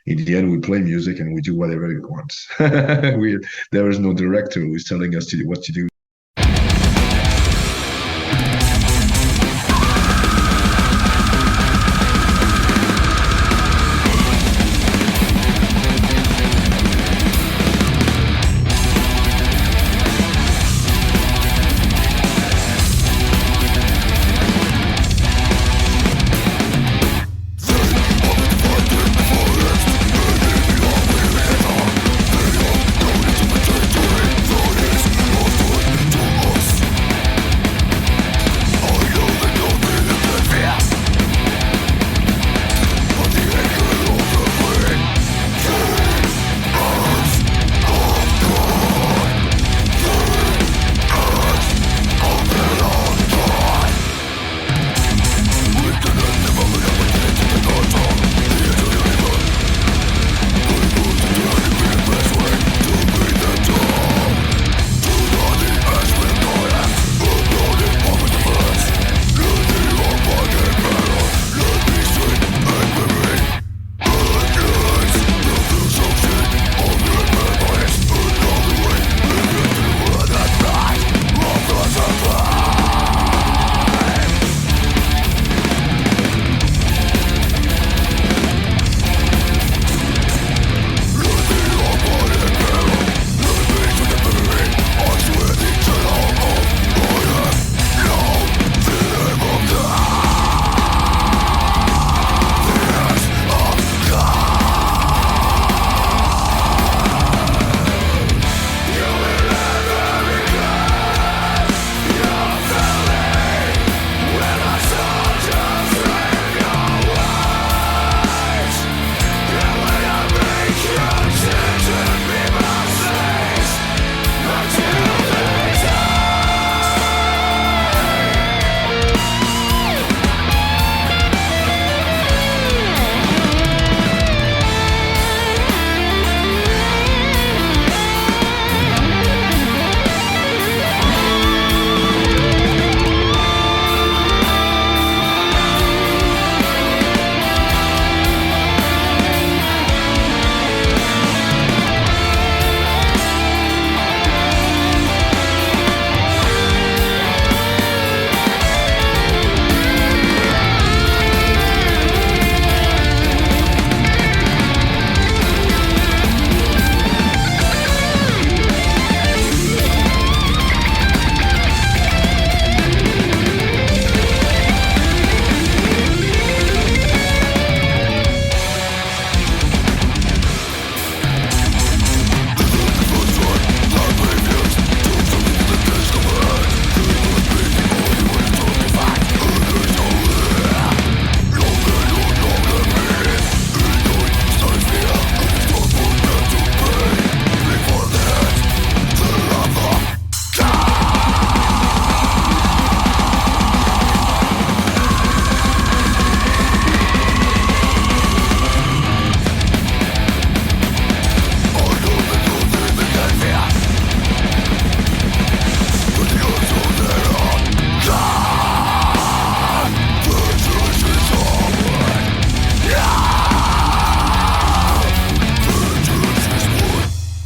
in the end, we play music and we do whatever we want. There is no director who is telling us to do what to do.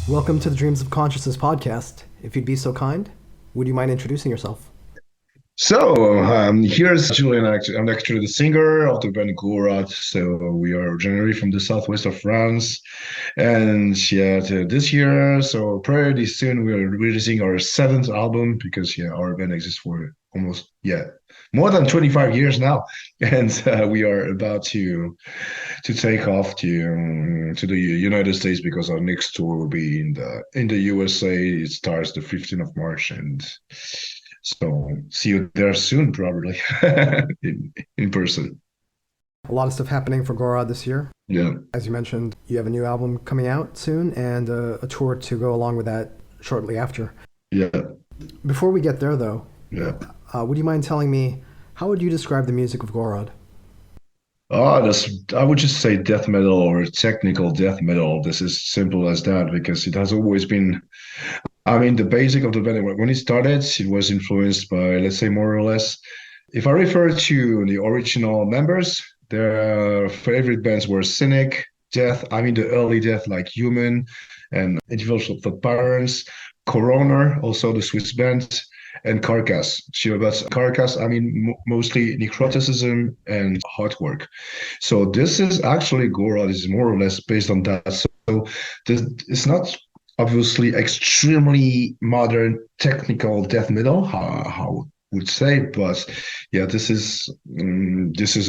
Welcome to the Dreams of Consciousness podcast. If you'd be so kind, would you mind introducing yourself? So here's Julien. I'm actually the singer of the band Gorod. So we are originally from the southwest of France, and this year, so pretty soon, we are releasing our seventh album because our band exists for almost more than 25 years now, and we are about to take off to the United States because our next tour will be in the USA. It starts the 15th of March, and so see you there soon, probably in person. A lot of stuff happening for Gorod this year. Yeah. As you mentioned, you have a new album coming out soon and a tour to go along with that shortly after. Yeah. Before we get there, though, would you mind telling me, how would you describe the music of Gorod? I would just say death metal or technical death metal. This is simple as that because it has always been. I mean, the basic of the band, when it started, it was influenced by, let's say, more or less. If I refer to the original members, their favorite bands were Cynic, death. I mean, the early death, like Human and Individuals of the Parents, Coroner, also the Swiss band, and Carcass. Sure, but Carcass, I mean, mostly necroticism and hard work. So this is actually Gorod is more or less based on that. So this it's not obviously extremely modern technical death metal, how would say, but yeah, this is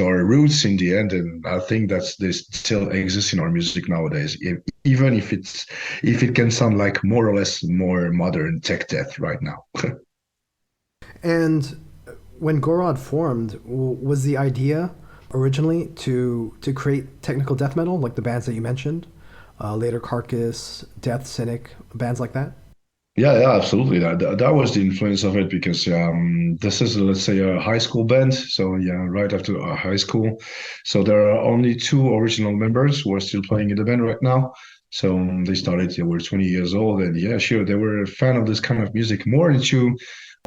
our roots in the end, and I think that's this still exists in our music nowadays, even if it can sound like more or less more modern tech death right now. And when Gorod formed, was the idea originally to create technical death metal, like the bands that you mentioned, later Carcass, Death, Cynic, bands like that? Yeah, yeah, absolutely. That was the influence of it because this is, let's say, a high school band. So yeah, right after high school. So there are only two original members who are still playing in the band right now. So they started, they were 20 years old, and yeah, sure, they were a fan of this kind of music, more into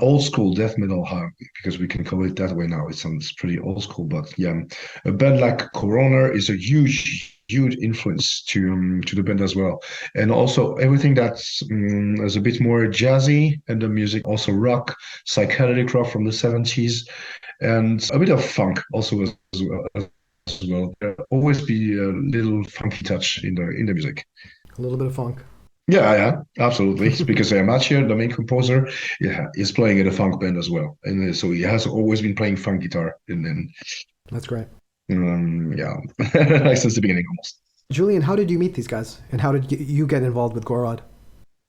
old school death metal, because we can call it that way now. It sounds pretty old school, but yeah, a band like Coroner is a huge influence to the band as well, and also everything that's is a bit more jazzy, and the music also rock, psychedelic rock from the 70s, and a bit of funk also as well. There always be a little funky touch in the music. A little bit of funk. Yeah, yeah, absolutely. It's because Mathieu, the main composer, yeah, is playing in a funk band as well, and so he has always been playing funk guitar, and then That's great. yeah, like since the beginning almost. Julien, how did you meet these guys? And how did you get involved with Gorod?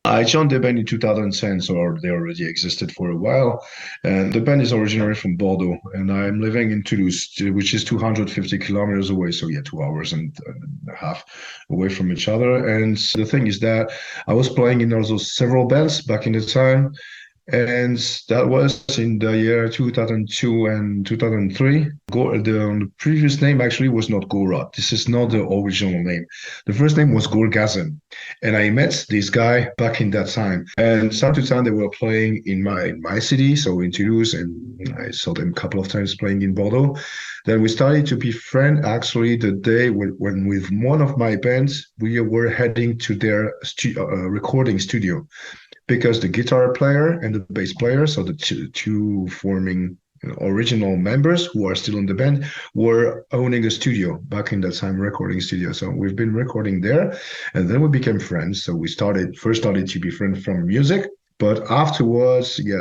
I joined the band in 2010, so they already existed for a while. And the band is originally from Bordeaux, and I'm living in Toulouse, which is 250 kilometers away. So yeah, 2 hours and a half away from each other. And the thing is that I was playing in also several bands back in the time. And that was in the year 2002 and 2003. The previous name actually was not Gorod. This is not the original name. The first name was Gorgasm. And I met this guy back in that time. And time to time, they were playing in my city, so in Toulouse. And I saw them a couple of times playing in Bordeaux. Then we started to be friends actually the day when with one of my bands, we were heading to their recording studio because the guitar player and the bass player, so the two forming original members who are still in the band, were owning a studio back in that time, recording studio. So we've been recording there, and then we became friends. So we first started to be friends from music, but afterwards, yeah,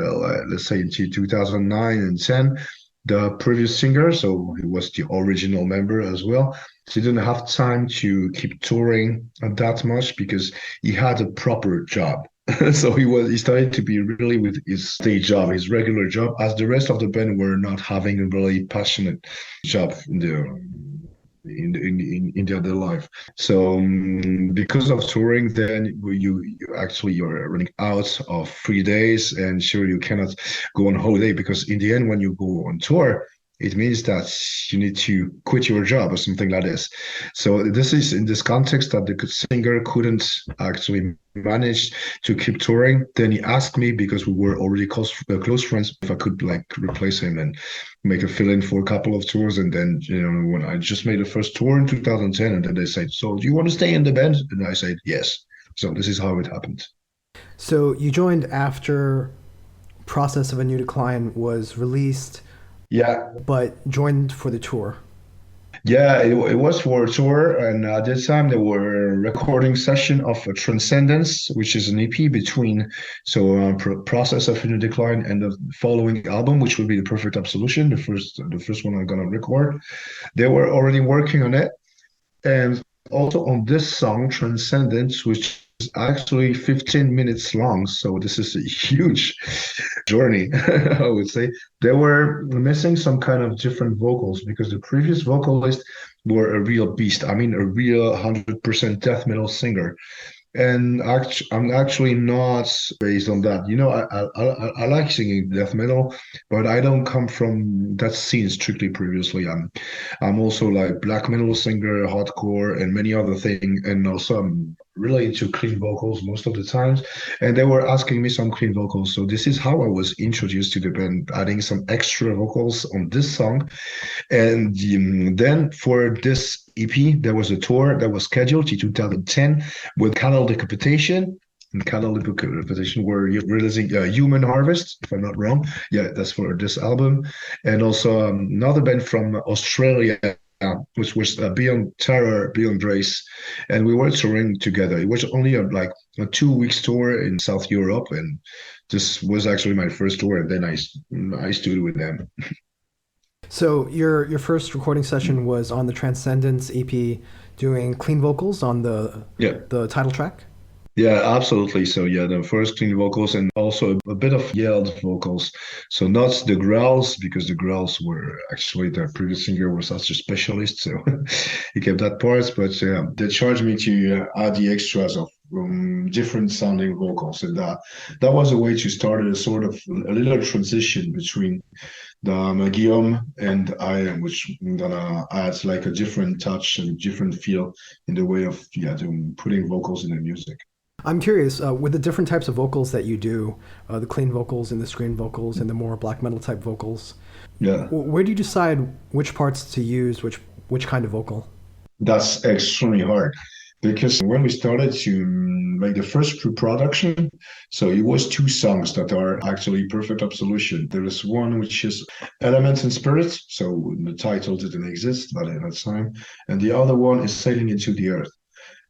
let's say into 2009 and 10. The previous singer, so he was the original member as well. He didn't have time to keep touring that much because he had a proper job. So he started to be really with his day job, his regular job, as the rest of the band were not having a really passionate job in their other life. So because of touring, then you're running out of 3 days, and sure you cannot go on holiday because in the end when you go on tour, it means that you need to quit your job or something like this. So this is in this context that the singer couldn't actually manage to keep touring. Then he asked me, because we were already close friends, if I could like replace him and make a fill-in for a couple of tours. And then, when I just made the first tour in 2010, and then they said, so do you want to stay in the band? And I said, yes. So this is how it happened. So you joined after Process of a New Decline was released. Yeah. But joined for the tour. Yeah, it was for a tour, and at this time there were a recording session of Transcendence, which is an EP between Process of a New Decline and the following album, which would be the Perfect Absolution, the first one I'm gonna record. They were already working on it, and also on this song Transcendence, which is actually 15 minutes long. So this is a huge journey, I would say. They were missing some kind of different vocals because the previous vocalist were a real beast. I mean, a real 100% death metal singer. And I'm actually not based on that. I like singing death metal, but I don't come from that scene strictly previously. I'm also like black metal singer, hardcore, and many other things. And also I'm really into clean vocals most of the times, and they were asking me some clean vocals. So this is how I was introduced to the band, adding some extra vocals on this song. And then for this EP, there was a tour that was scheduled in 2010 with Cattle Decapitation. And Cattle Decapitation were releasing Human Harvest, if I'm not wrong. Yeah, that's for this album. And also another band from Australia, which was Beyond Terror, Beyond Grace. And we were touring together. It was only like a 2 weeks tour in South Europe. And this was actually my first tour. And then I stood with them. So your first recording session was on the Transcendence EP, doing clean vocals on the title track. Yeah, absolutely. So yeah, the first clean vocals and also a bit of yelled vocals. So not the growls, because the growls were actually the previous singer was such a specialist, so he kept that part. But they charged me to add the extras of different sounding vocals, and that was a way to start a sort of a little transition between the Guillaume and I am, which gonna add like a different touch and different feel in the way of putting vocals in the music. I'm curious, with the different types of vocals that you do, the clean vocals and the screen vocals and the more black metal type vocals, where do you decide which parts to use, which kind of vocal? That's extremely hard because when we started to make the first pre-production, so it was two songs that are actually perfect absolution. There is one which is Elements and Spirits, so the title didn't exist at that time, and the other one is Sailing into the Earth.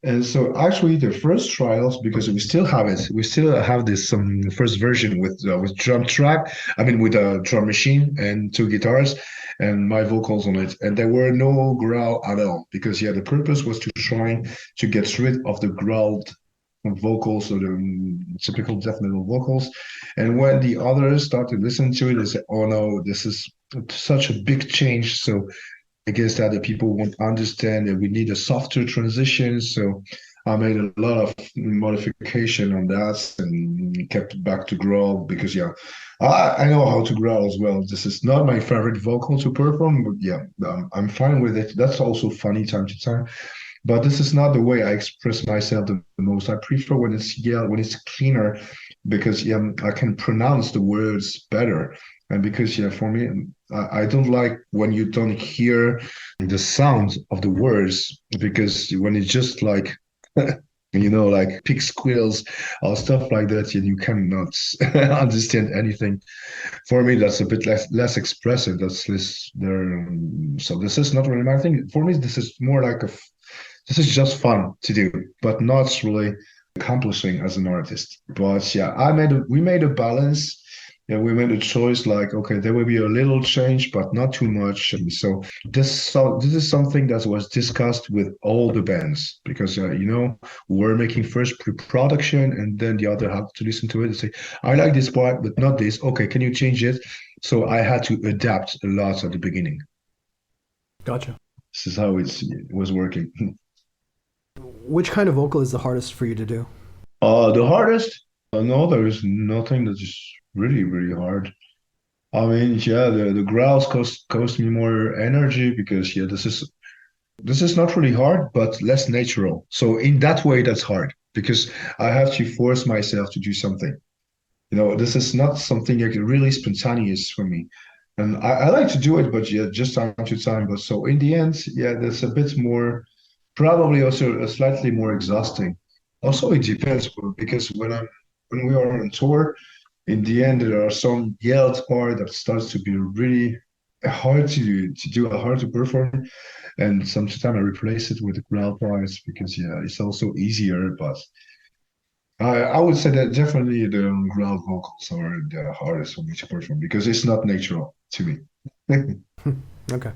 And so actually the first trials, because we still have it, we still have this first version with drum track, with a drum machine and two guitars and my vocals on it. And there were no growl at all because the purpose was to try to get rid of the growled vocals or the typical death metal vocals. And when the others started listening to it, they said, oh no, this is such a big change. So I guess that the people won't understand that we need a softer transition. So I made a lot of modification on that and kept back to growl because I know how to growl as well. This is not my favorite vocal to perform, but I'm fine with it. That's also funny time to time. But this is not the way I express myself the most. I prefer when it's when it's cleaner because I can pronounce the words better. And because for me, I don't like when you don't hear the sound of the words because when it's just like, like pig squeals or stuff like that, and you cannot understand anything. For me, that's a bit less expressive. That's less there. So this is not really my thing. For me, this is more like this is just fun to do, but not really accomplishing as an artist. But we made a balance. Yeah, we made a choice like, okay, there will be a little change, but not too much. And so this is something that was discussed with all the bands because, we're making first pre-production and then the other have to listen to it and say, I like this part, but not this. Okay, can you change it? So I had to adapt a lot at the beginning. Gotcha. This is how it was working. Which kind of vocal is the hardest for you to do? The hardest? No, there is nothing that is really, really hard. The growls cost me more energy because this is not really hard, but less natural. So in that way, that's hard because I have to force myself to do something. This is not something like really spontaneous for me. And I like to do it, but just time to time. But so in the end, that's a bit more, probably also a slightly more exhausting. Also, it depends because when we are on tour, in the end, there are some yelled part that starts to be really hard to do, hard to perform. And sometimes I replace it with the growl parts because, it's also easier. But I would say that definitely the growl vocals are the hardest for me to perform because it's not natural to me. Okay.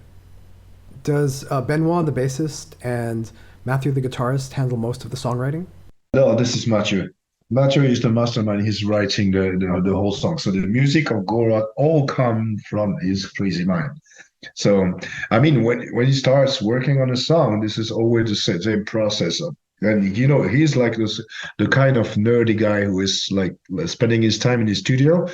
Does Benoit, the bassist, and Matthew, the guitarist, handle most of the songwriting? No, this is Matthew. Matthew is the mastermind. He's writing the whole song. So the music of Gorod all come from his crazy mind. So, when he starts working on a song, this is always the same process. And, he's like the kind of nerdy guy who is like spending his time in his studio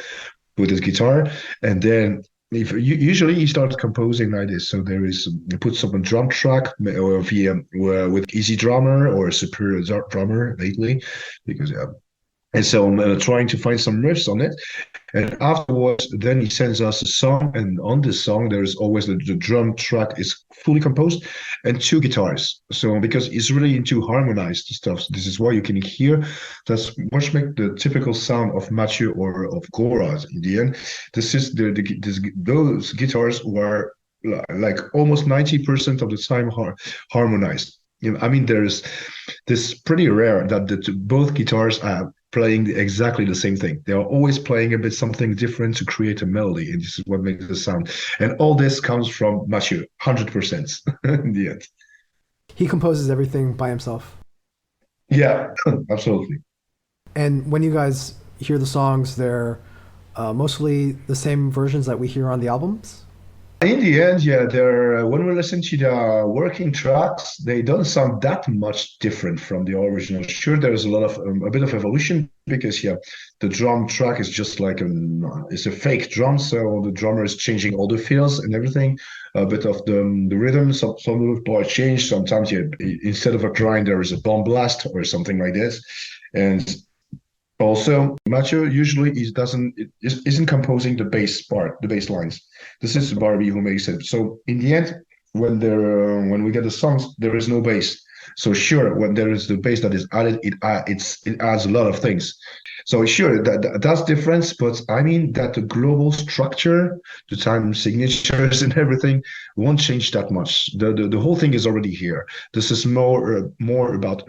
with his guitar and then if usually he starts composing like this, so there is he puts up a drum track or via with easy drummer or superior drummer lately, because and so I'm trying to find some riffs on it. And afterwards, then he sends us a song, and on this song, there's always the drum track is fully composed and two guitars. So because he's really into harmonized stuff, so this is why you can hear that's much like the typical sound of Mathieu or of Gorod in the end. This is those guitars were like almost 90% of the time harmonized. I mean, there's this pretty rare that both guitars are playing exactly the same thing. They are always playing a bit something different to create a melody, and this is what makes the sound. And all this comes from Mathieu, 100% in the end. He composes everything by himself. Yeah, absolutely. And when you guys hear the songs, they're mostly the same versions that we hear on the albums? In the end, yeah, they're when we listen to the working tracks, they don't sound that much different from the original. Sure, there's a bit of evolution because yeah, the drum track is just like it's a fake drum, so the drummer is changing all the fills and everything. A bit of the rhythm, some of the parts change. Sometimes yeah, instead of a grind, there is a bomb blast or something like this, and also, Mathieu usually isn't composing the bass part, the bass lines. This is Barbie who makes it. So in the end, when we get the songs, there is no bass. So sure, when there is the bass that is added, it adds a lot of things. So sure, that's difference, but I mean that the global structure, the time signatures and everything won't change that much. The whole thing is already here. This is more about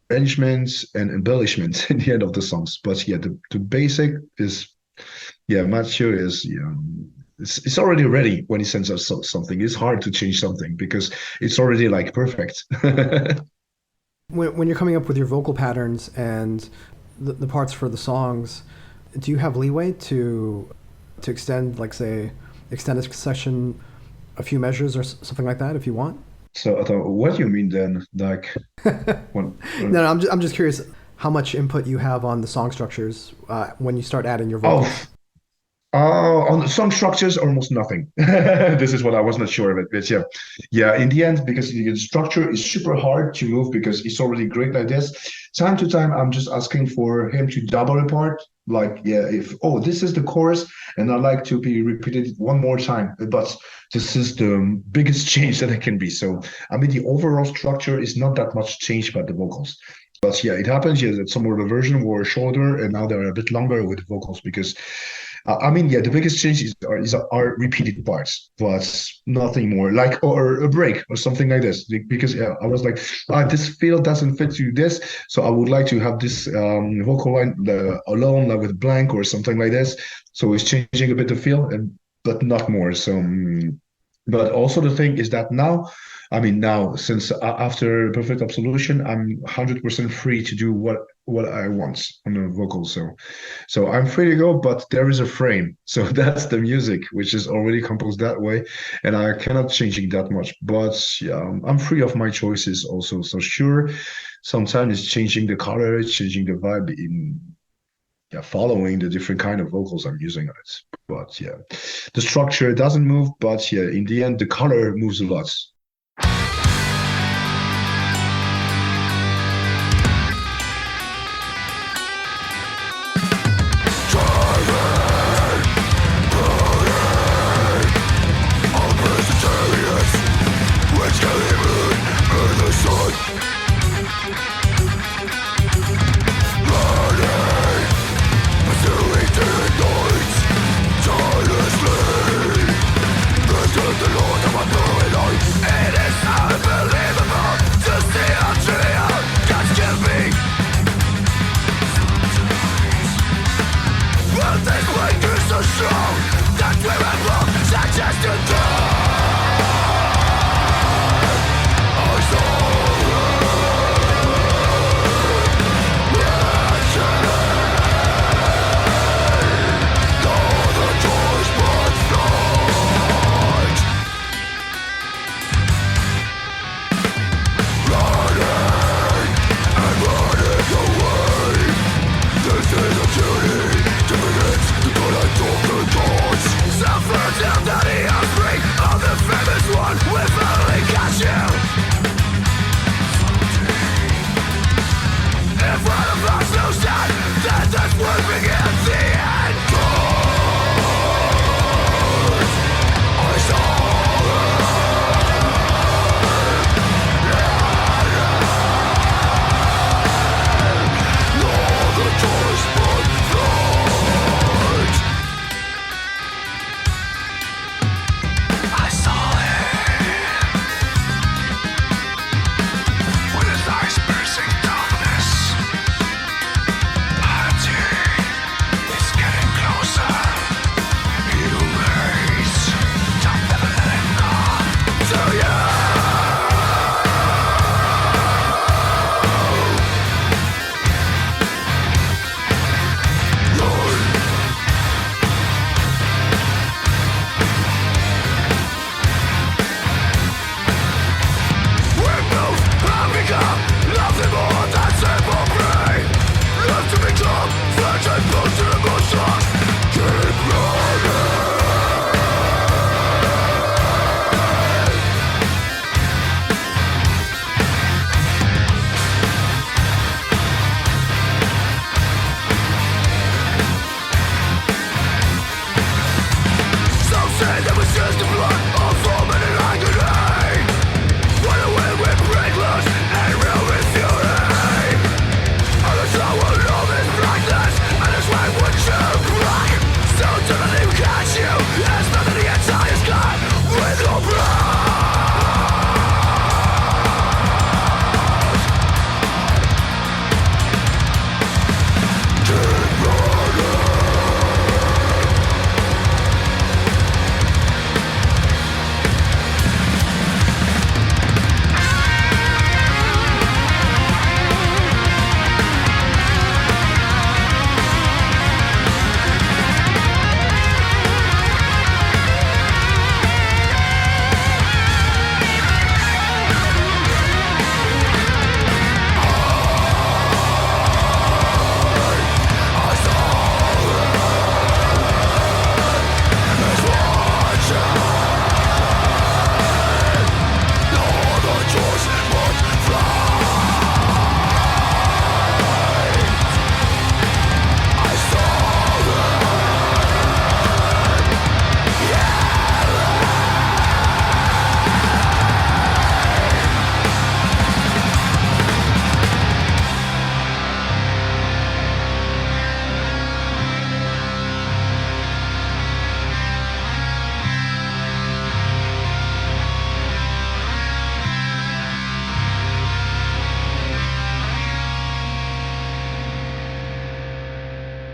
arrangements and embellishments in the end of the songs. But yeah, the basic is, yeah, Mathieu is, yeah, it's already ready when he sends us something. It's hard to change something because it's already like perfect. When you're coming up with your vocal patterns and the parts for the songs, do you have leeway to extend, like say, extend a section a few measures or something like that if you want? So, what do you mean then? Like, No, I'm just curious how much input you have on the song structures when you start adding your vocals. On the song structures, almost nothing. This is what I was not sure of it, but yeah. In the end, because the structure is super hard to move because it's already great like this. Time to time, I'm just asking for him to double apart. Like, yeah, if this is the chorus, and I'd like to be repeated one more time, but this is the biggest change that it can be. So, I mean, the overall structure is not that much changed by the vocals. But yeah, it happens. Yeah, that some of the version were shorter, and now they're a bit longer with the vocals because. I mean, yeah, the biggest change are repeated parts, but nothing more, like or a break or something like this. Because yeah, I was like, this field doesn't fit to this, so I would like to have this vocal line alone, like with blank or something like this. So it's changing a bit the feel, but not more. So, but also the thing is that now, I mean, now since after Perfect Absolution, I'm 100% free to do what I want on the vocal. So I'm free to go, but there is a frame. So that's the music, which is already composed that way, and I cannot change it that much. But yeah, I'm free of my choices also. So sure, sometimes it's changing the color, it's changing the vibe in following the different kind of vocals I'm using on it. But yeah, the structure doesn't move, but yeah, in the end, the color moves a lot. The Lord of my life.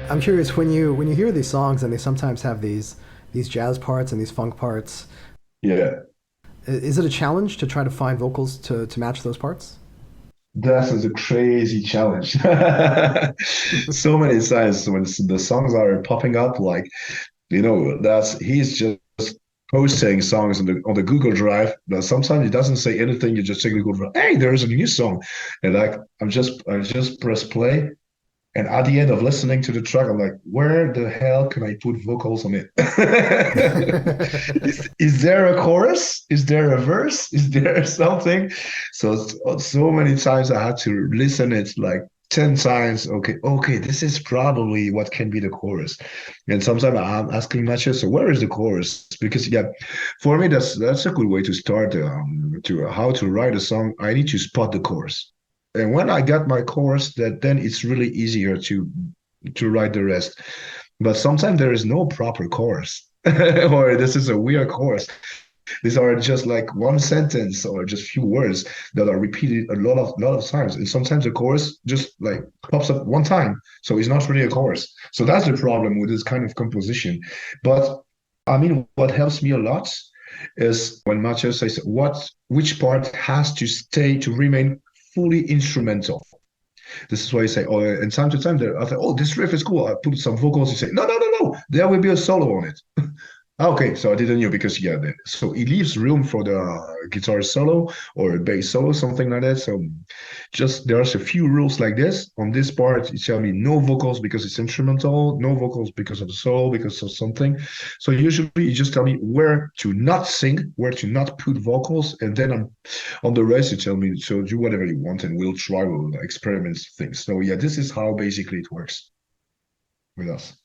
I'm curious when you hear these songs and they sometimes have these jazz parts and these funk parts. Yeah. Is it a challenge to try to find vocals to match those parts? That is a crazy challenge. So many times when the songs are popping up, like, that's he's just posting songs on the Google Drive. But sometimes he doesn't say anything. You just check the Google Drive. Hey, there's a new song, and like I just press play, and at the end of listening to the track, I'm like, where the hell can I put vocals on it? Is there a chorus? Is there a verse? Is there something? So many times I had to listen it like 10 times. Okay, this is probably what can be the chorus. And sometimes I'm asking Mathieu, so where is the chorus? Because yeah, for me that's a good way to start to how to write a song. I need to spot the chorus. And when I got my chorus, that then it's really easier to write the rest. But sometimes there is no proper chorus, or this is a weird chorus. These are just like one sentence or just few words that are repeated a lot of times. And sometimes the chorus just like pops up one time. So it's not really a chorus. So that's the problem with this kind of composition. But I mean, what helps me a lot is when Mathieu says which part has to stay to remain fully instrumental. This is why you say, oh, and time to time, I think, oh, this riff is cool. I put some vocals. You say, no, no, no, no, there will be a solo on it. Okay, so I didn't know because yeah, so it leaves room for the guitar solo or bass solo, something like that. So just there's a few rules like this. On this part, you tell me no vocals because it's instrumental, no vocals because of the solo, because of something. So usually you just tell me where to not sing, where to not put vocals, and then on the rest you tell me so do whatever you want and we'll experiment things. So yeah, this is how basically it works with us.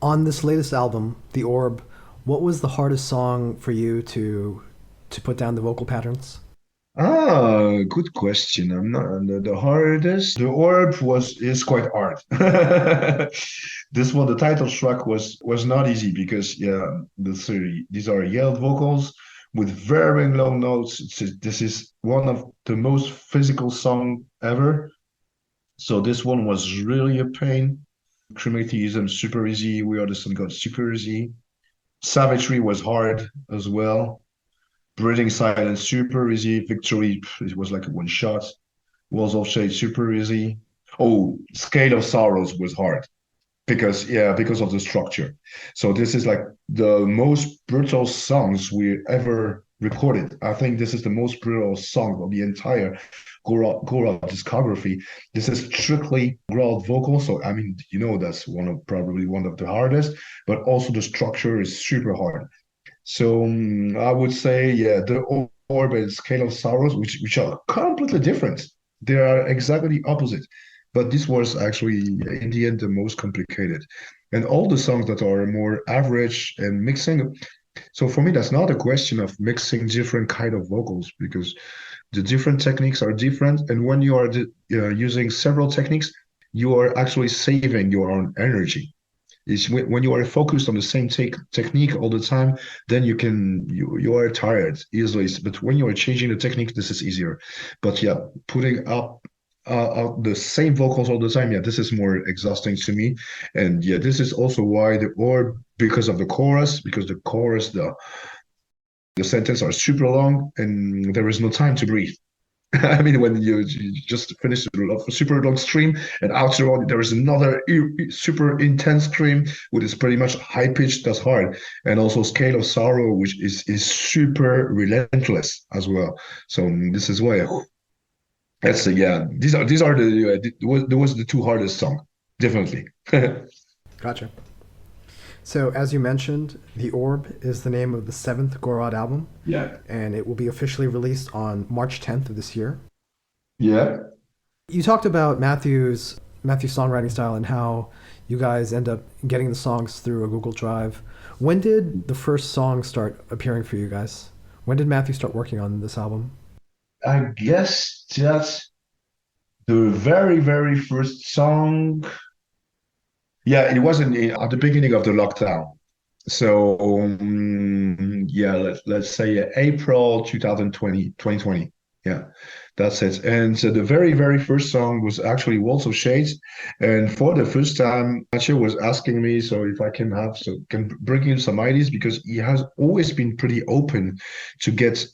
On this latest album, The Orb, what was the hardest song for you to put down the vocal patterns? Good question. I'm not the hardest. The orb is quite hard. This one, the title track was not easy because yeah, these are yelled vocals with very long notes. This is one of the most physical song ever. So this one was really a pain. Crematism super easy. We Are the Sun God super easy. Savagery was hard as well. Breathing Silence, super easy. Victory, it was like a one shot. Walls of Shade, super easy. Oh, Scale of Sorrows was hard because of the structure. So this is like the most brutal songs we ever recorded. I think this is the most brutal song of the entire Gorod discography. This is strictly growled vocal. So I mean, that's probably one of the hardest, but also the structure is super hard. So I would say, yeah, the Orb and Scale of Sorrows, which are completely different. They are exactly the opposite. But this was actually, in the end, the most complicated. And all the songs that are more average and mixing. So for me, that's not a question of mixing different kind of vocals because the different techniques are different. And when you are using several techniques, you are actually saving your own energy. Is when you are focused on the same technique all the time, then you are tired easily. But when you are changing the technique, this is easier. But yeah, putting up the same vocals all the time, yeah, this is more exhausting to me. And yeah, this is also why because of the chorus, because the sentence are super long and there is no time to breathe. I mean, when you just finish a super long stream, and after all, there is another super intense scream, which is pretty much high pitched. That's hard, and also Scale of Sorrow, which is super relentless as well. So this is why that's yeah. These are was the two hardest song, definitely. Gotcha. So, as you mentioned, The Orb is the name of the seventh Gorod album, Yeah, and it will be officially released on March 10th of this year. yeah. You talked about Matthew's songwriting style and how you guys end up getting the songs through a Google Drive. When did the first song start appearing for you guys? When did Matthew start working on this album? I guess that's the very, very first song. Yeah, it wasn't at the beginning of the lockdown. So yeah, let's say April 2020. Yeah, that's it. And so the very, very first song was actually Waltz of Shades. And for the first time, Mathieu was asking me so if I can have so can bring him some ideas because he has always been pretty open to get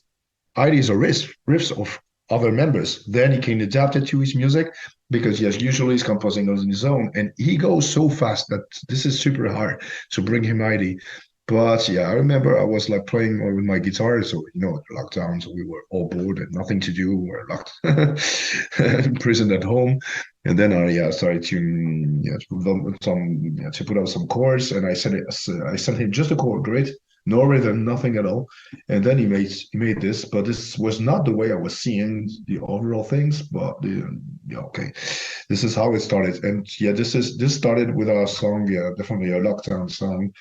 ideas or riffs of other members. Then he can adapt it to his music because yes, usually he's composing on his own, and he goes so fast that this is super hard to bring him idea. But yeah, I remember I was like playing with my guitar, so lockdown, so we were all bored and nothing to do. We were locked, imprisoned at home, and then I started to to put out some chords, and I sent him just a chord grid, no rhythm, nothing at all, and then he made this, but this was not the way I was seeing the overall things, but yeah, okay, this is how it started, and yeah, this started with our song, yeah, definitely a lockdown song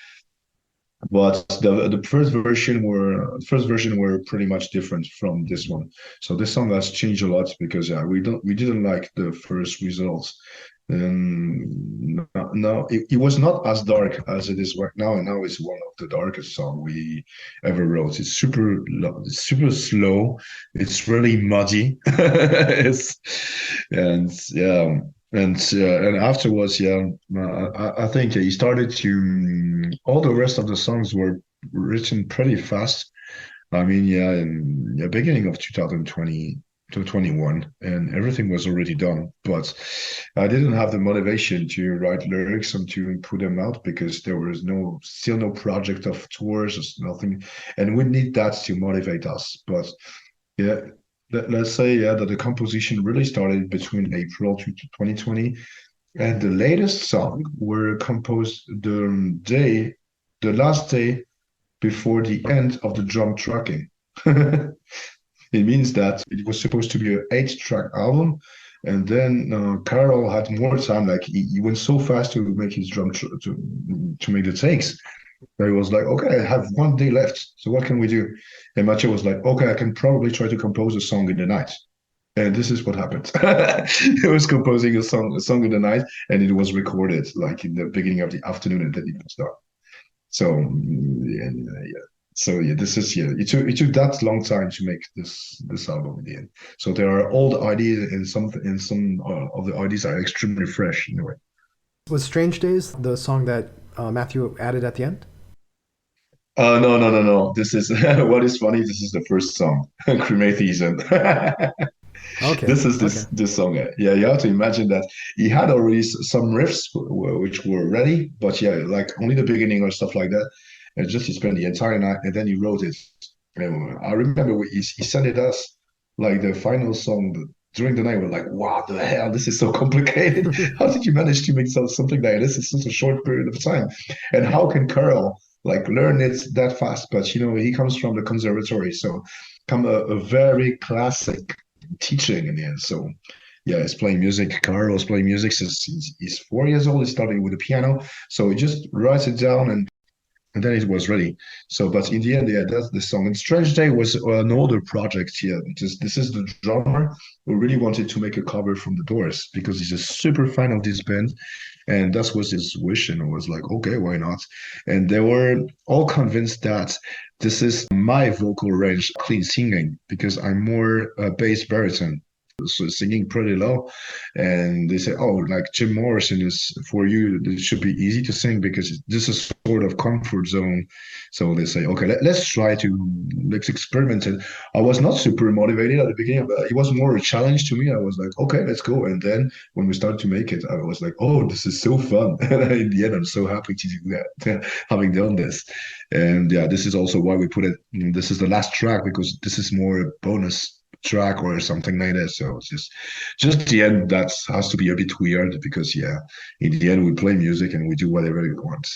but the first version were pretty much different from this one. So this song has changed a lot because yeah, we didn't like the first results. No, it was not as dark as it is right now, and now it's one of the darkest song we ever wrote. It's super slow. It's really muddy. It's and yeah. And afterwards, yeah, I think he started to. All the rest of the songs were written pretty fast. I mean, yeah, in the beginning of 2020 to 21, and everything was already done. But I didn't have the motivation to write lyrics and to put them out because there was still no project of tours, just nothing, and we need that to motivate us. But yeah, let's say yeah that the composition really started between April to 2020, and the latest song were composed the last day before the end of the drum tracking. It means that it was supposed to be an 8-track album, and then Carol had more time. Like he went so fast to make his to make the takes. That he was like, okay, I have 1 day left. So what can we do? And Mathieu was like, okay, I can probably try to compose a song in the night. And this is what happened. He was composing a song in the night, and it was recorded like in the beginning of the afternoon, and then it was done. So yeah, yeah. So yeah, this is yeah. It took that long time to make this album in the end. So there are old ideas, and some of the ideas are extremely fresh in a way. Was Strange Days the song that Matthew added at the end? No, no, no, no. This is what is funny. This is the first song, Crematheism. Okay, This is okay. this song. Yeah, you have to imagine that he had already some riffs which were ready, but yeah, like only the beginning or stuff like that. And just he spent the entire night, and then he wrote it. And I remember he sent it us like the final song during the night. We're like, wow, the hell, this is so complicated. How did you manage to make something like this in such a short period of time? And how can Carl like learn it that fast? But he comes from the conservatory, so come a very classic teaching in the end. So yeah, he's playing music. Carlos playing music since he's 4 years old. He's starting with the piano, so he just writes it down and then it was ready. So, but in the end, yeah, that's the song. And Strange Day was an older project here because this is the drummer who really wanted to make a cover from the Doors because he's a super fan of this band, and that was his wish. And it was like, okay, why not? And they were all convinced that this is my vocal range, clean singing, because I'm more bass baritone, so singing pretty low. And they say, oh, like Jim Morrison is for you, it should be easy to sing because this is sort of comfort zone. So they say, okay, let's experiment it. I was not super motivated at the beginning, but it was more a challenge to me. I was like, okay, let's go. And then when we started to make it, I was like, oh, this is so fun. And in the end, I'm so happy to do that, having done this. And yeah, this is also why we put it, this is the last track because this is more a bonus track or something like that. So it's just the end that has to be a bit weird because yeah, in the end we play music and we do whatever we want.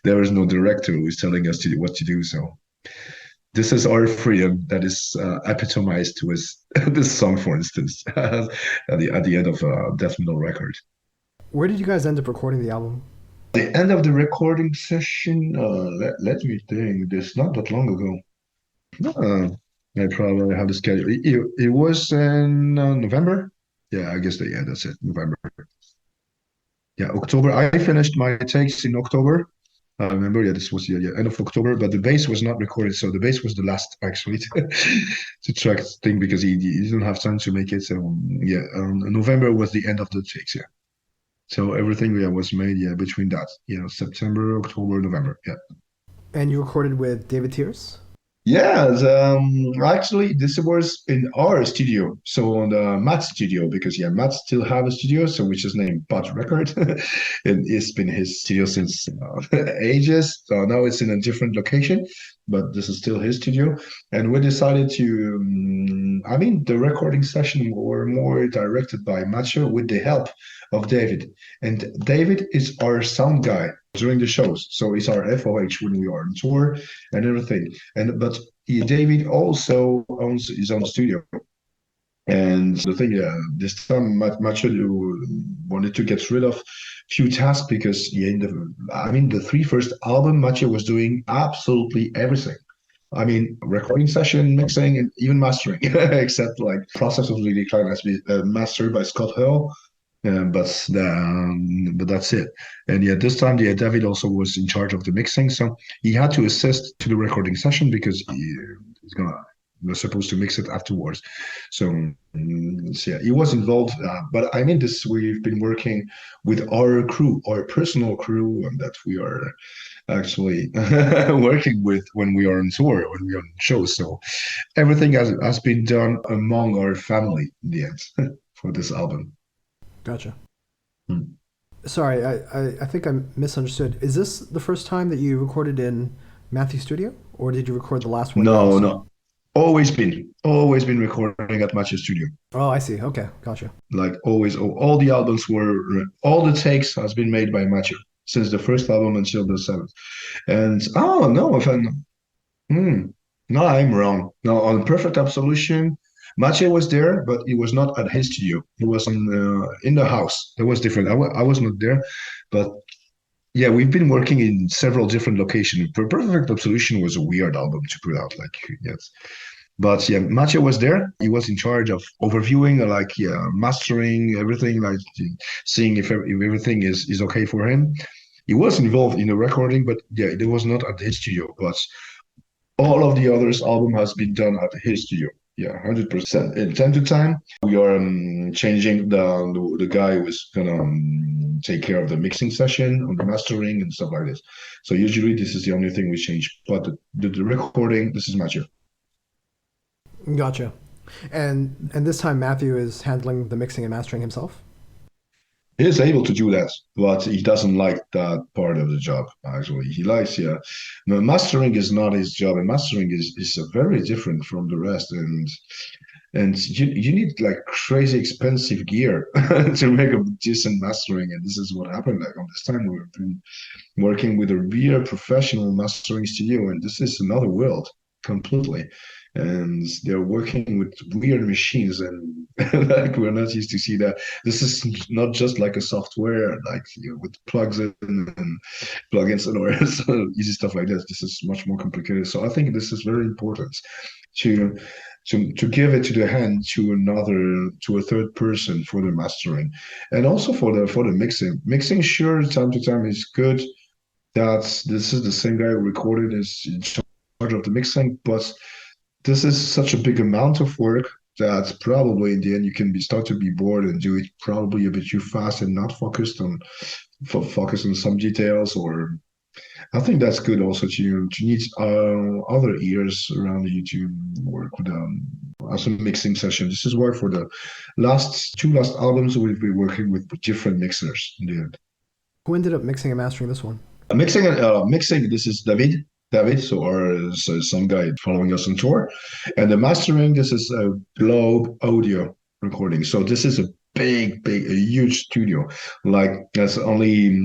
There is no director who is telling us to do what to do. So this is our freedom that is epitomized with this song, for instance, at the end of Death Metal record. Where did you guys end up recording the album? The end of the recording session. Let me think. This not that long ago. I probably have the schedule. It was in November. Yeah, I guess yeah, that's it. November. Yeah, October. I finished my takes in October. I remember, yeah, this was end of October, but the bass was not recorded, so the bass was the last actually to track thing because he didn't have time to make it. So yeah, November was the end of the takes. Yeah, so everything was made between that, September, October, November. Yeah. And you recorded with David Tears? Yes, actually, this was in our studio, so on the Matt studio, because Matt still have a studio, so which is named Bud Record, and it's been his studio since ages. So now it's in a different location, but this is still his studio, and we decided to. I mean, the recording session were more directed by Macho with the help of David, and David is our sound guy during the shows, so he's our FOH when we are on tour and everything. But David also owns his own studio. And the thing, this time Macho wanted to get rid of few tasks because the three first album Macho was doing absolutely everything. I mean, recording session, mixing, and even mastering, except like Process of the Decline has been mastered by Scott Hill. But that's it. And this time, David also was in charge of the mixing, so he had to assist to the recording session because he's gonna was supposed to mix it afterwards. So he was involved. But I mean, this we've been working with our crew, our personal crew, and that we are actually working with when we are on tour, when we are on shows. So everything has been done among our family in the end for this album. Gotcha. Hmm. Sorry, I think I misunderstood. Is this the first time that you recorded in Matthew's studio, or did you record the last one? No. Always been recording at Matthew's studio. Oh, I see. Okay, gotcha. Like always, all the albums all the takes has been made by Matthew since the first album until the seventh. And no, I'm wrong. No, on Perfect Absolution, Maciej was there, but he was not at his studio. He was in the house. That was different. I was not there, but we've been working in several different locations. Perfect Absolution was a weird album to put out, but Maciej was there. He was in charge of overviewing, mastering everything, seeing if everything is okay for him. He was involved in the recording, but it was not at his studio. But all of the others album has been done at his studio. 100%. And time to time, we are changing the guy who is gonna take care of the mixing session, on the mastering and stuff like this. So usually this is the only thing we change. But the recording, this is Matthew. Gotcha. And this time Matthew is handling the mixing and mastering himself? He is able to do that, but he doesn't like that part of the job, actually. He likes, no, mastering is not his job, and mastering is very different from the rest. And you need crazy expensive gear to make a decent mastering. And this is what happened. On this time, we've been working with a real professional mastering studio, and this is another world completely. And they're working with weird machines, and we're not used to see that. This is not just like a software, with plugs in and plugins or so easy stuff like this. This is much more complicated. So I think this is very important to give it to the hand to a third person for the mastering, and also for the mixing. Mixing, sure, time to time is good. That this is the same guy who recorded is in charge of the mixing, but this is such a big amount of work that probably in the end you can start to be bored and do it probably a bit too fast and not focused on some details. Or I think that's good also to need other ears around you to work with as a mixing session. This is why for the two last albums we've been working with different mixers in the end. Who ended up mixing and mastering this one? Mixing, this is David, so some guy following us on tour. And the mastering, this is a Globe audio recording. So this is a huge studio. That's only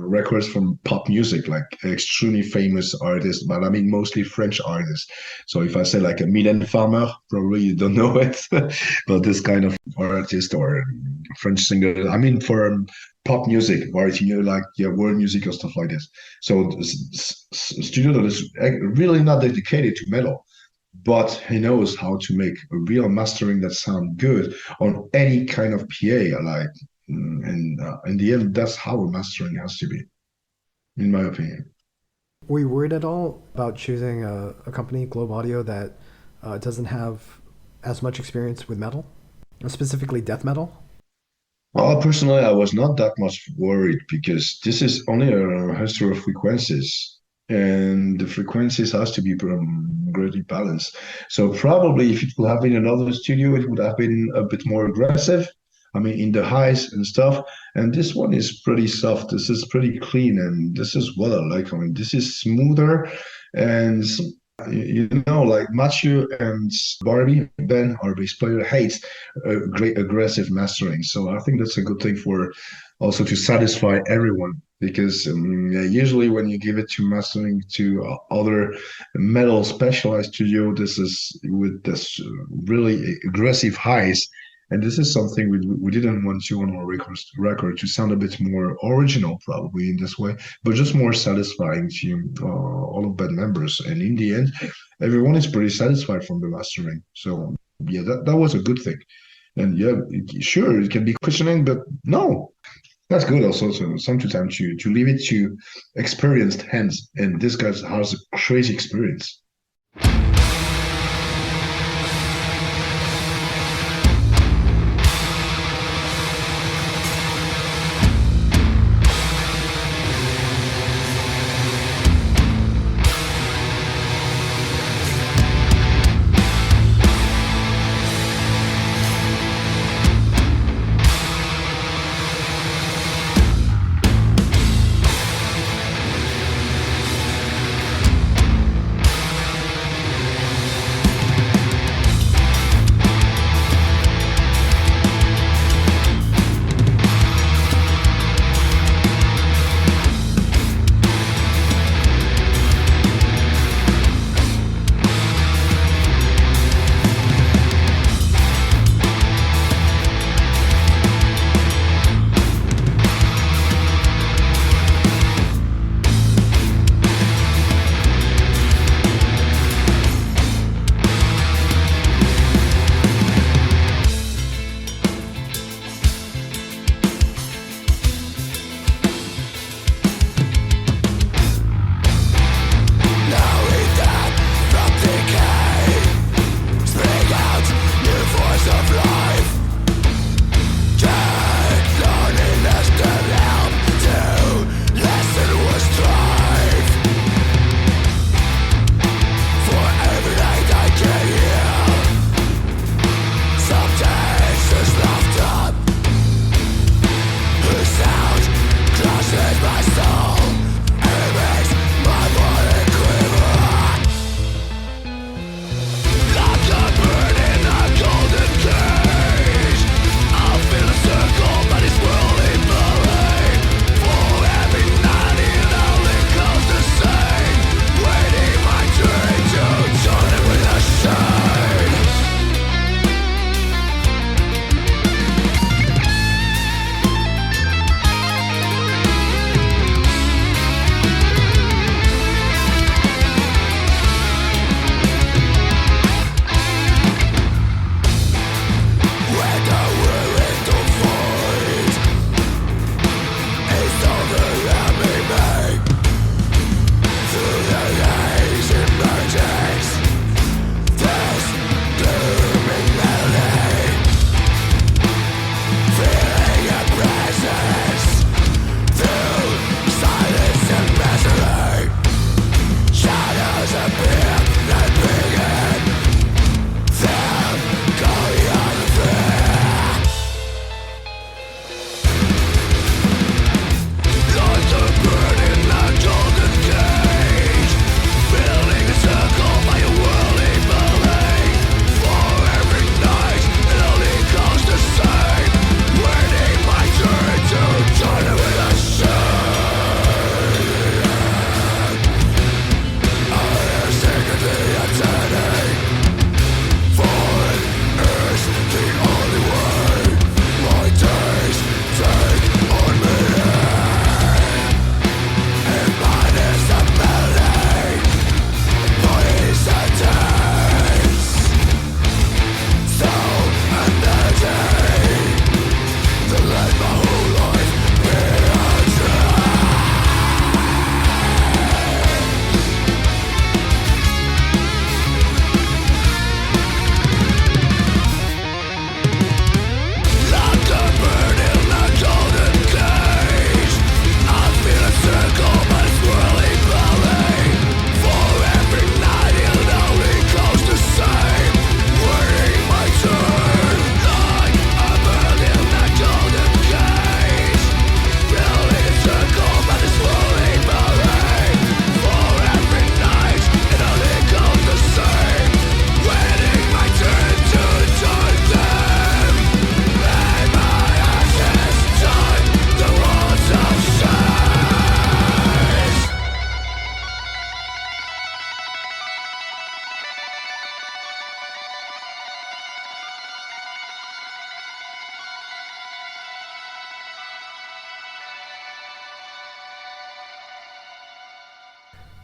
records from pop music, extremely famous artists, but I mean mostly French artists. So if I say a Mylène Farmer, probably you don't know it, but this kind of artist or French singer, I mean for pop music, world music or stuff like this. So studio that is really not dedicated to metal, but he knows how to make a real mastering that sounds good on any kind of PA. And in the end, that's how a mastering has to be. in my opinion. Were you worried at all about choosing a company, Globe Audio, that doesn't have as much experience with metal, specifically death metal? Well, personally, I was not that much worried because this is only a history of frequencies, and the frequencies has to be greatly balanced. So probably if it would have been another studio, it would have been a bit more aggressive. I mean, in the highs and stuff. And this one is pretty soft. This is pretty clean, and this is what I like. I mean, this is smoother, and like Matthew and Barbie, Ben, our bass player, hates great aggressive mastering. So I think that's a good thing for also to satisfy everyone because yeah, usually when you give it to mastering to other metal specialized studio, this is with this really aggressive highs. And this is something we didn't want to on our record to sound a bit more original, probably in this way, but just more satisfying to all of band members. And in the end, everyone is pretty satisfied from the mastering. So yeah, that was a good thing. And yeah, sure, it can be questioning, but no, that's good also. So sometimes to leave it to experienced hands, and this guy has a crazy experience.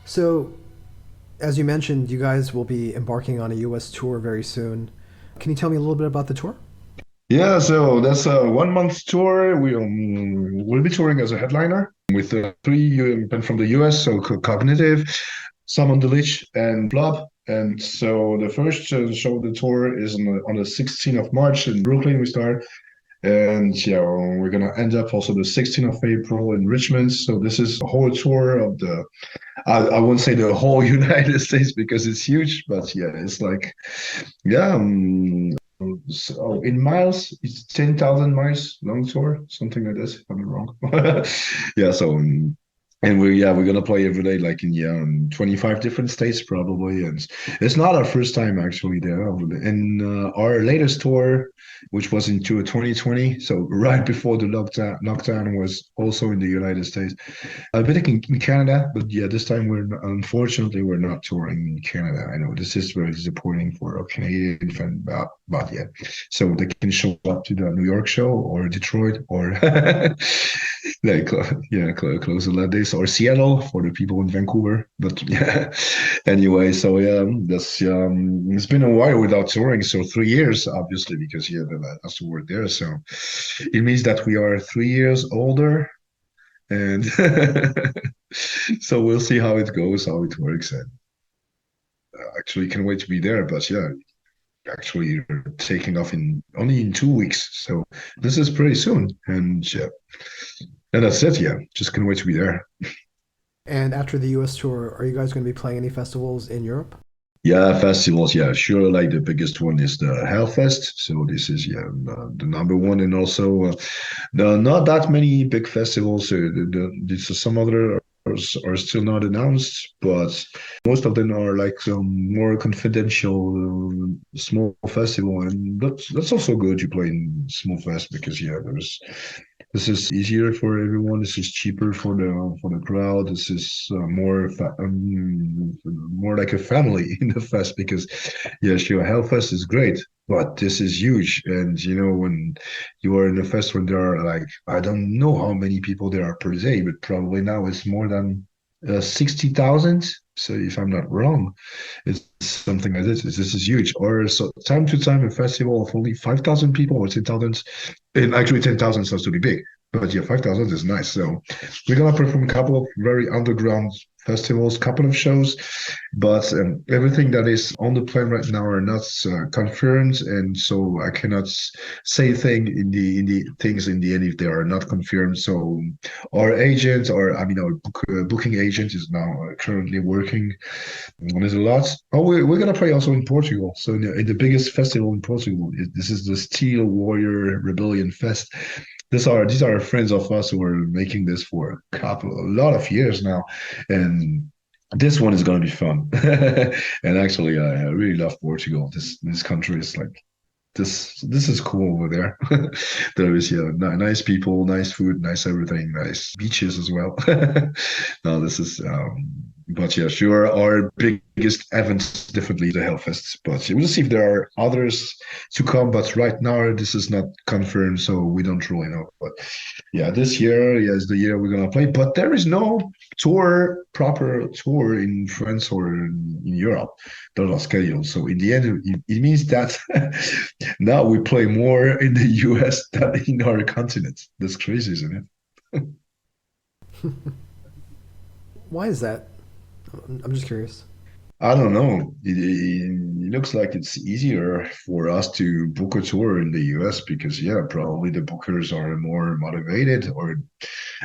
So, as you mentioned, you guys will be embarking on a U.S. tour very soon. Can you tell me a little bit about the tour? Yeah, so that's a 1 month tour. We'll be touring as a headliner with three band from the US, so Cognitive, Some on the Lich, and Blob. And so the first show of the tour is on the 16th of March in Brooklyn. We start, and yeah, we're gonna end up also the 16th of April in Richmond. So this is a whole tour of the. I won't say the whole United States because it's huge, but yeah, it's like yeah. So in miles, it's 10,000 miles long tour, something like this, if I'm not wrong. Yeah, so and we're gonna play every day, like in 25 different states probably, and it's not our first time actually there. In our latest tour, which was into 2020, so right before the lockdown was also in the United States. A bit in Canada, but yeah, this time unfortunately we're not touring in Canada. I know this is very disappointing for a Canadian fan, but yeah, so they can show up to the New York show or Detroit or like yeah, close to that days or Seattle for the people in Vancouver. But yeah, anyway, so yeah, that's it's been a while without touring, so 3 years obviously because yeah, the last tour there, so it means that we are 3 years older and so we'll see how it goes, how it works, and actually can't wait to be there. But yeah, actually you're taking off in only in 2 weeks, so this is pretty soon, and yeah, and that's it. Yeah, just can't wait to be there. And after the U.S. tour, are you guys going to be playing any festivals in Europe? Yeah, festivals. Yeah, sure. Like the biggest one is the Hellfest. So this is yeah the number one, and also not that many big festivals. Some other are still not announced, but most of them are like some more confidential small festival, and that's also good. You play in small fest because yeah, there's this is easier for everyone. This is cheaper for the crowd. This is more like a family in the fest because, yeah, sure, Hellfest is great, but this is huge. And you know, when you are in a fest when there are like I don't know how many people there are per day, but probably now it's more than 60,000. So if I'm not wrong, it's something like this. This is huge. Or so time to time a festival of only 5,000 people or 10,000, and actually 10,000 starts to be big. But yeah, 5,000 is nice. So we're gonna perform a couple of very underground festivals, couple of shows, but everything that is on the plan right now are not confirmed, and so I cannot say thing in the things in the end if they are not confirmed. So our agent, or I mean our booking agent, is now currently working on it a lot. Oh, we're gonna play also in Portugal. So in the biggest festival in Portugal, this is the Steel Warrior Rebellion Fest. These are friends of us who are making this for a lot of years now, and this one is going to be fun. And actually, I really love Portugal. This country is like this is cool over there. There is yeah, nice people, nice food, nice everything, nice beaches as well. No, this is but yeah, sure. Our biggest events definitely the Hellfest, but we'll see if there are others to come. But right now, this is not confirmed, so we don't really know. But yeah, this year, yeah, is the year we're gonna play. But there is no proper tour in France or in Europe. Those are scheduled. So in the end, it means that now we play more in the US than in our continent. That's crazy, isn't it? Why is that? I'm just curious. I don't know. It looks like it's easier for us to book a tour in the US because, yeah, probably the bookers are more motivated, or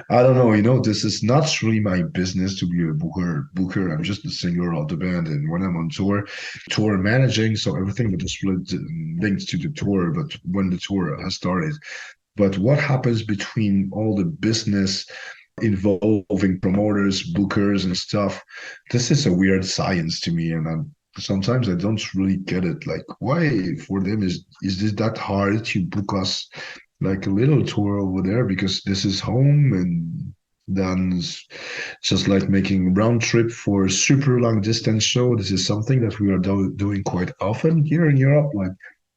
I don't know. You know, this is not really my business to be a Booker, I'm just the singer of the band, and when I'm on tour managing, so everything that is linked to the tour. But when the tour has started, but what happens between all the business involving promoters, bookers, and stuff? This is a weird science to me, and sometimes I don't really get it. Like, why for them is this that hard to book us like a little tour over there? Because this is home, and then it's just like making round trip for a super long distance show. This is something that we are doing quite often here in Europe. Like,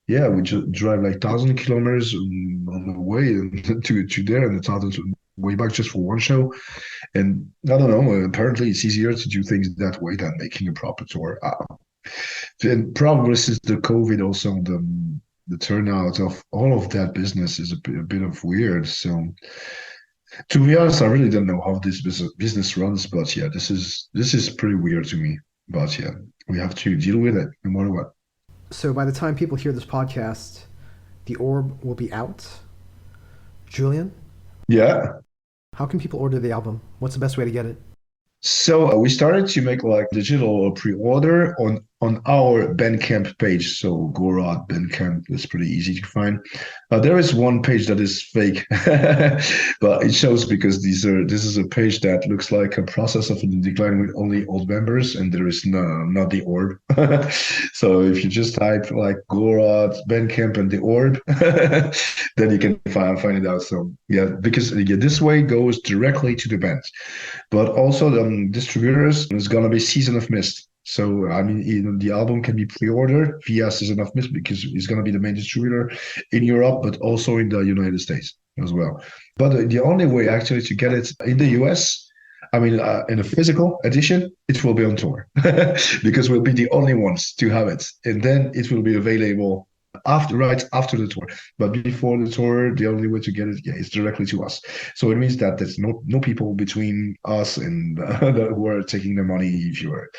yeah, we just drive like 1,000 kilometers on the way to there, and 1,000 way back just for one show. And I don't know, apparently it's easier to do things that way than making a proper tour. And probably since the COVID also the turnout of all of that business is a bit of weird. So to be honest, I really don't know how this business runs, but yeah, this is pretty weird to me. But yeah, we have to deal with it no matter what. So by the time people hear this podcast, the orb will be out. Julien, Yeah. how can people order the album? What's the best way to get it? So we started to make like digital pre-order on our Bandcamp page. So Gorod Bandcamp is pretty easy to find. There is one page that is fake, but it shows because this is a page that looks like a process of decline with only old members, and there is not the orb. So if you just type like Gorod Bandcamp and the orb, then you can find it out. So yeah, because yeah, this way goes directly to the band. But also the distributors is gonna be Season of Mist. So I mean, the album can be pre-ordered via Season of Mist because it's gonna be the main distributor in Europe, but also in the United States as well. But the only way actually to get it in the US, I mean, in a physical edition, it will be on tour because we'll be the only ones to have it, and then it will be available right after the tour. But before the tour, the only way to get it, yeah, is directly to us. So it means that there's no people between us and who are taking the money. If you are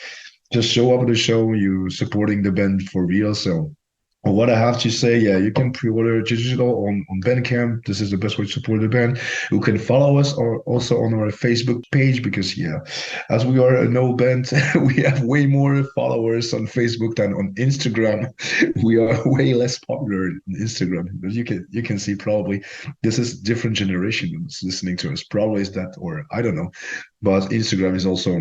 just show up at the show, you supporting the band for real. So what I have to say, yeah, you can pre-order digital on Bandcamp. This is the best way to support the band. You can follow us or also on our Facebook page because, yeah, as we are a no band, we have way more followers on Facebook than on Instagram. We are way less popular on Instagram. But you can see probably this is different generation listening to us. Probably is that, or I don't know. But Instagram is also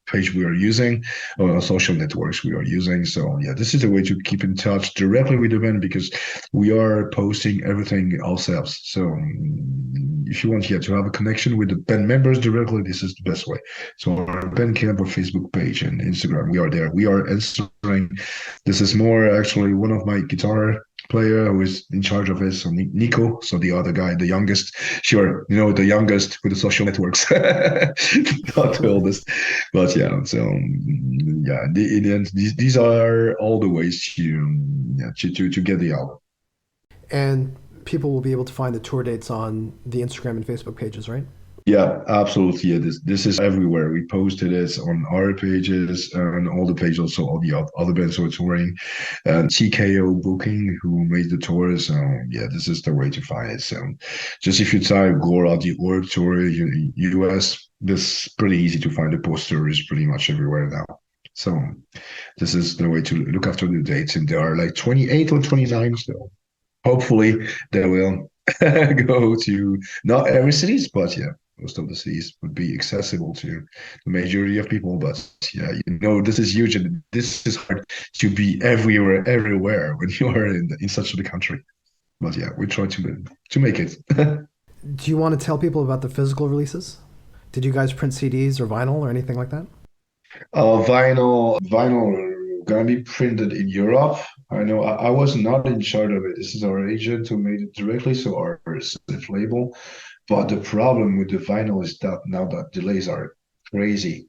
page we are using, or social networks we are using. So yeah, this is a way to keep in touch directly with the band because we are posting everything ourselves. So if you want to have a connection with the band members directly, this is the best way. So our Bandcamp or Facebook page and Instagram, we are there. We are answering. This is more actually one of my guitar player who is in charge of it. So Nico, so the other guy, the youngest, sure, the youngest with the social networks, not the oldest. But yeah, so yeah, in the end, these are all the ways to get the album. And people will be able to find the tour dates on the Instagram and Facebook pages, right? Yeah, absolutely. Yeah, this is everywhere. We posted it on our pages and all the pages, also all the other bands who are touring, and TKO Booking who made the tour. So yeah, this is the way to find it. So just if you type Gorod the Orb Tour US, this is pretty easy to find. The poster is pretty much everywhere now. So this is the way to look after the dates, and there are like 28 or 29 still. Hopefully they will go to not every cities, but yeah, most of the cities would be accessible to the majority of people. But yeah, this is huge, and this is hard to be everywhere when you are in such a big country. But yeah, we try to make it. Do you want to tell people about the physical releases? Did you guys print CDs or vinyl or anything like that? Vinyl gonna be printed in Europe. I know I was not in charge of it. This is our agent who made it directly, so our safe label. But the problem with the vinyl is that now that delays are crazy.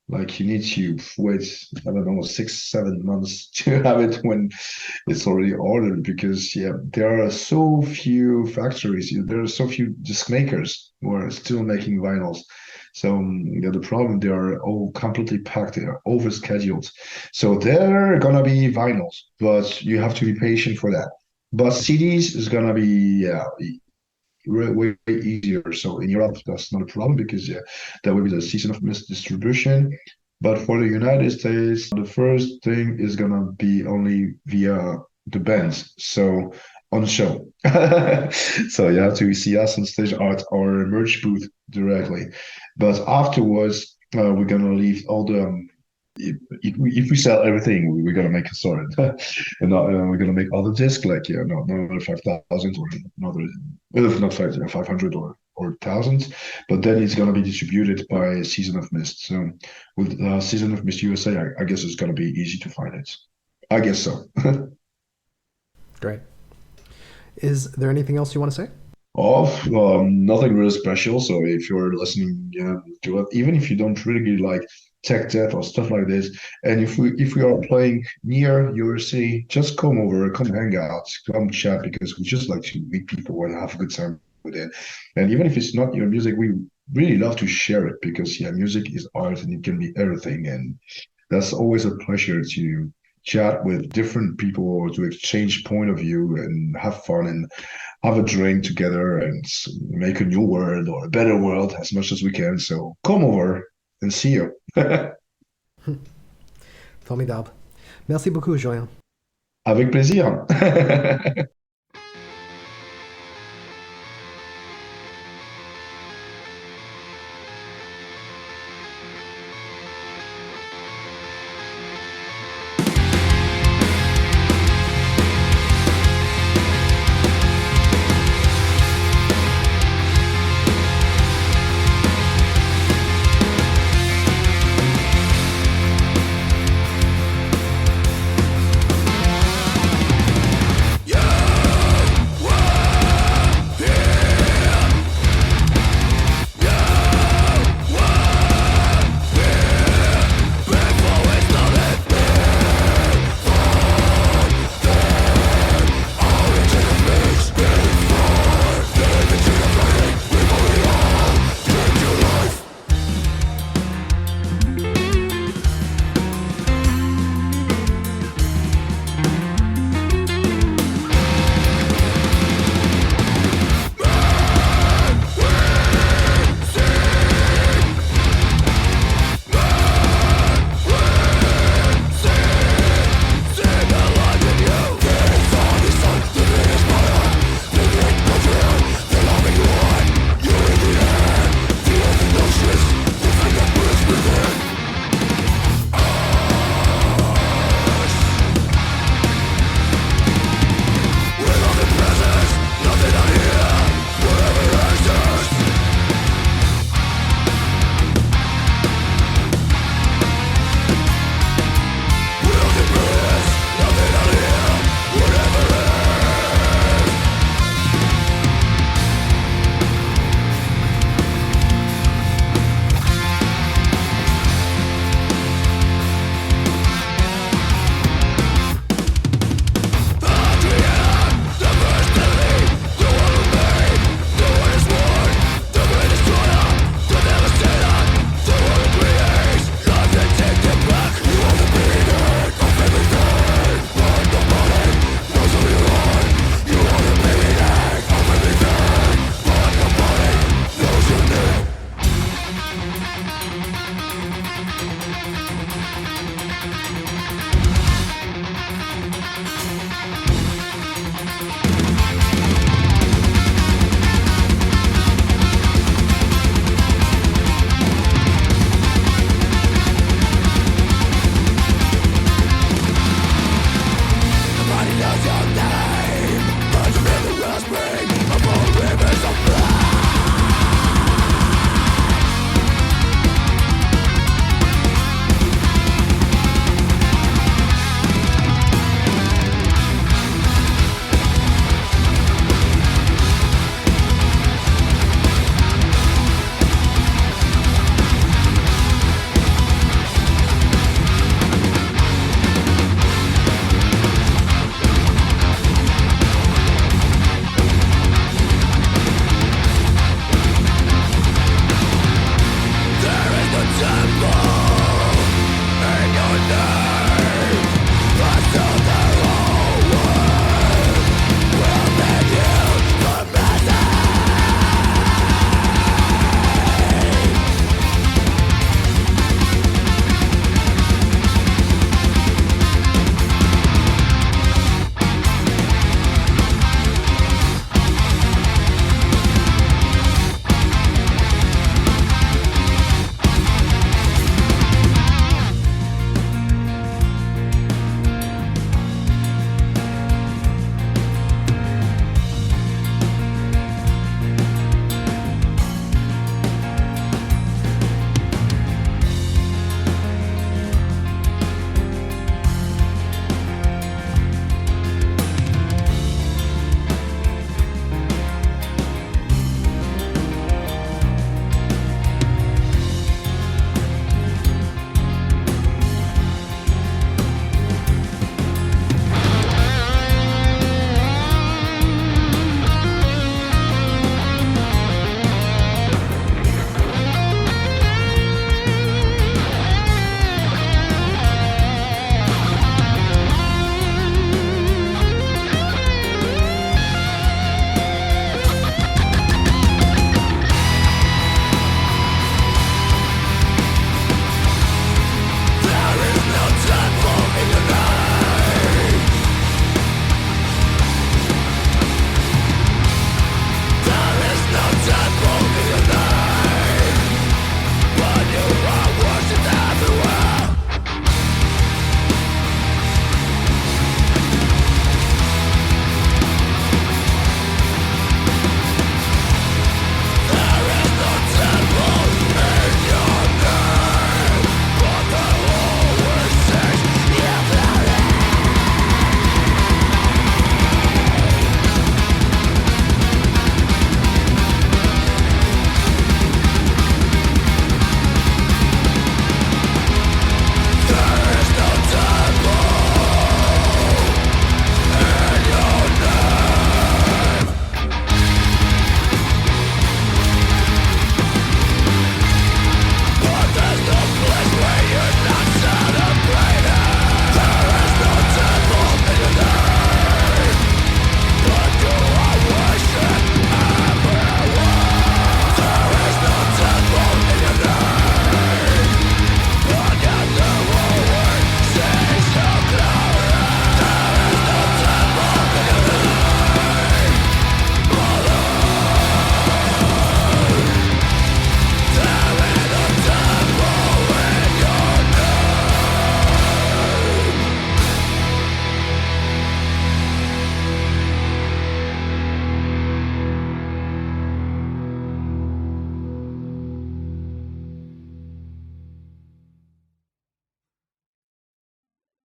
Like you need to wait, I don't know, 6, 7 months to have it when it's already ordered because yeah, there are so few factories, there are so few disc makers who are still making vinyls. So yeah, the problem they are all completely packed, they are overscheduled. So they're gonna be vinyls, but you have to be patient for that. But CDs is gonna be way easier. So in Europe, that's not a problem because yeah, that will be the season of mist distribution. But for the United States, the first thing is gonna be only via the bands. So on show. So you have to see us on stage at our merch booth directly. But afterwards, we're gonna leave all the if we sell everything, we're gonna make a sword, and we're gonna make other discs like yeah, no, another 5,000 or another, if not 500 or thousands, but then it's gonna be distributed by Season of Mist. So with Season of Mist USA, I guess it's gonna be easy to find it. I guess so. Great. Is there anything else you want to say? Off, nothing really special. So if you're listening to it, even if you don't really like tech death or stuff like this, and if we are playing near your city, just come over, come hang out, come chat because we just like to meet people and have a good time with it. And even if it's not your music, we really love to share it because yeah, music is art and it can be everything. And that's always a pleasure to chat with different people or to exchange point of view and have fun and have a drink together and make a new world or a better world as much as we can. So come over and see you. Formidable. Merci beaucoup, Julien. Avec plaisir.